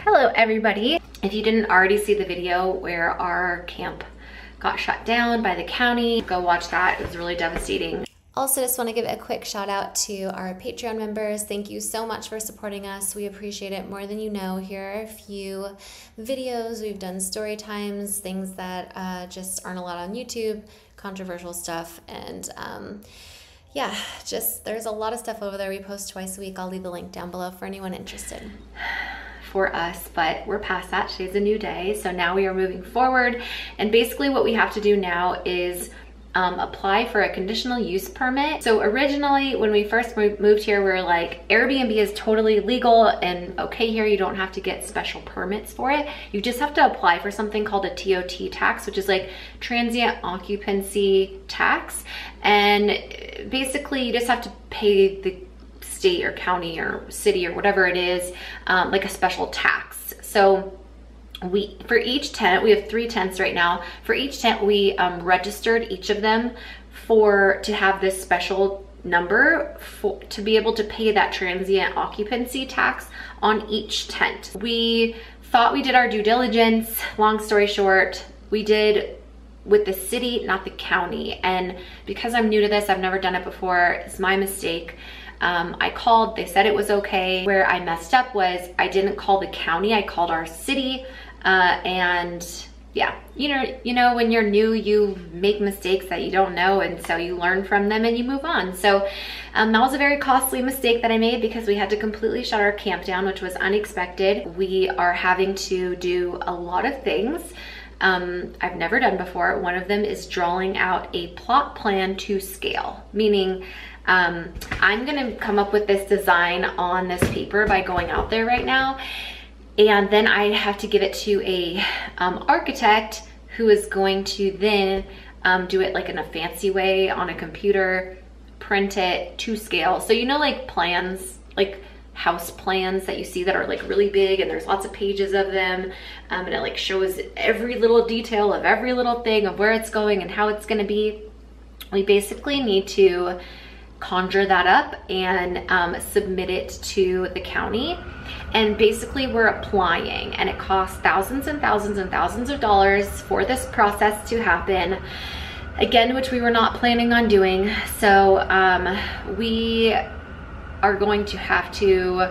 Hello everybody. If you didn't already see the video where our camp got shut down by the county, go watch that. It was really devastating. Also, just want to give a quick shout out to our Patreon members. Thank you so much for supporting us. We appreciate it more than you know. Here are a few videos. We've done story times, things that just aren't allowed on YouTube, controversial stuff, and yeah, just there's a lot of stuff over there. We post twice a week. I'll leave the link down below for anyone interested. For us, but we're past that. Today's a new day, so now we are moving forward, and basically what we have to do now is apply for a conditional use permit. So originally when we first moved here, we were like, Airbnb is totally legal and okay here. You don't have to get special permits for it. You just have to apply for something called a TOT tax, which is like transient occupancy tax. And basically you just have to pay the state or county or city or whatever it is, like a special tax. So for each tent, we have 3 tents right now. For each tent, we registered each of them to have this special number to be able to pay that transient occupancy tax on each tent. We thought we did our due diligence. Long story short, we did with the city, not the county. And because I'm new to this, I've never done it before, it's my mistake. I called, they said it was okay. Where I messed up was I didn't call the county, I called our city. And yeah, you know, when you're new, you make mistakes that you don't know, and so you learn from them and you move on. So that was a very costly mistake that I made because we had to completely shut our camp down, which was unexpected. We are having to do a lot of things I've never done before. One of them is drawing out a plot plan to scale, meaning I'm gonna come up with this design on this paper by going out there right now. And then I have to give it to a architect who is going to then do it like in a fancy way on a computer, print it to scale. So you know, like plans, like house plans that you see that are like really big and there's lots of pages of them, and it like shows every little detail of every little thing of where it's going and how it's gonna be. We basically need to conjure that up and submit it to the county. And basically we're applying, and it costs thousands and thousands and thousands of dollars for this process to happen, again, which we were not planning on doing. So we are going to have to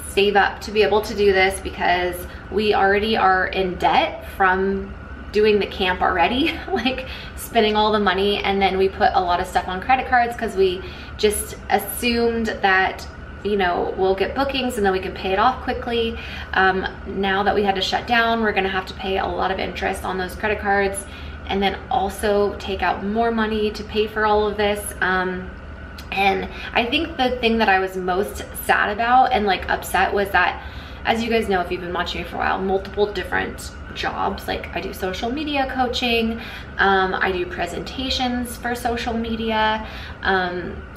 save up to be able to do this because we already are in debt from doing the camp already, like spending all the money. And then we put a lot of stuff on credit cards because we just assumed that, you know, we'll get bookings and then we can pay it off quickly. Now that we had to shut down, we're gonna have to pay a lot of interest on those credit cards and then also take out more money to pay for all of this. And I think the thing that I was most sad about and like upset was that, as you guys know, if you've been watching me for a while, multiple different jobs. Like I do social media coaching, I do presentations for social media,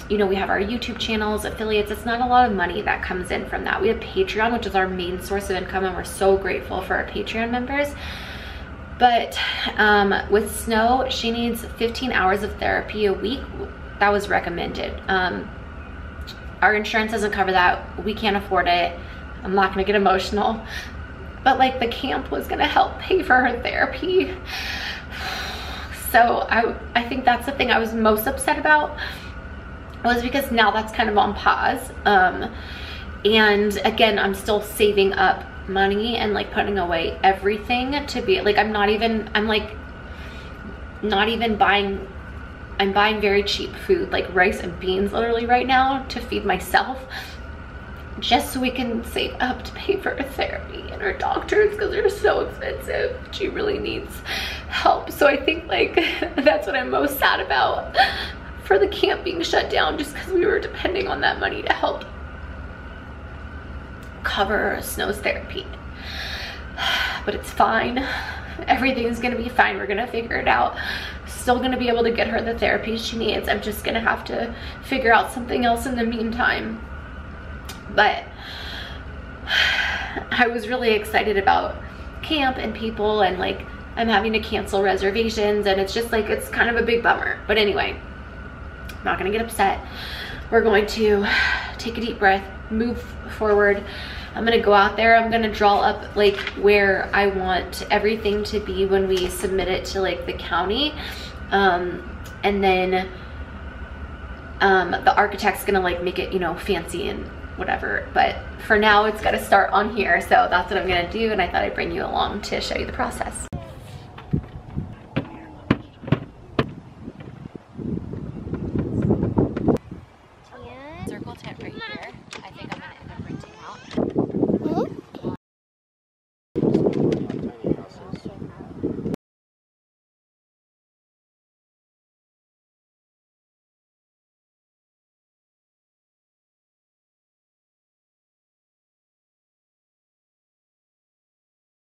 you know, we have our YouTube channels, affiliates. It's not a lot of money that comes in from that. We have Patreon, which is our main source of income, and we're so grateful for our Patreon members. But with Snow, she needs 15 hours of therapy a week. That was recommended. Our insurance doesn't cover that. We can't afford it. I'm not gonna get emotional, but like the camp was gonna help pay for her therapy. So I think that's the thing I was most upset about, was because now that's kind of on pause. And again, I'm still saving up money and like putting away everything to be like, I'm buying very cheap food, like rice and beans literally right now to feed myself, just so we can save up to pay for her therapy and her doctors because they're so expensive. She really needs help. So I think like that's what I'm most sad about, for the camp being shut down, just because we were depending on that money to help cover Snow's therapy. But it's fine. Everything's gonna be fine. We're gonna figure it out. Still gonna be able to get her the therapy she needs. I'm just gonna have to figure out something else in the meantime. But I was really excited about camp and people, and like I'm having to cancel reservations, and it's just like, it's kind of a big bummer. But anyway, I'm not gonna get upset. We're going to take a deep breath, move forward. I'm gonna go out there, I'm gonna draw up like where I want everything to be when we submit it to like the county. And then the architect's gonna like make it, you know, fancy and whatever. But for now, it's gotta start on here. So that's what I'm gonna do. And I thought I'd bring you along to show you the process.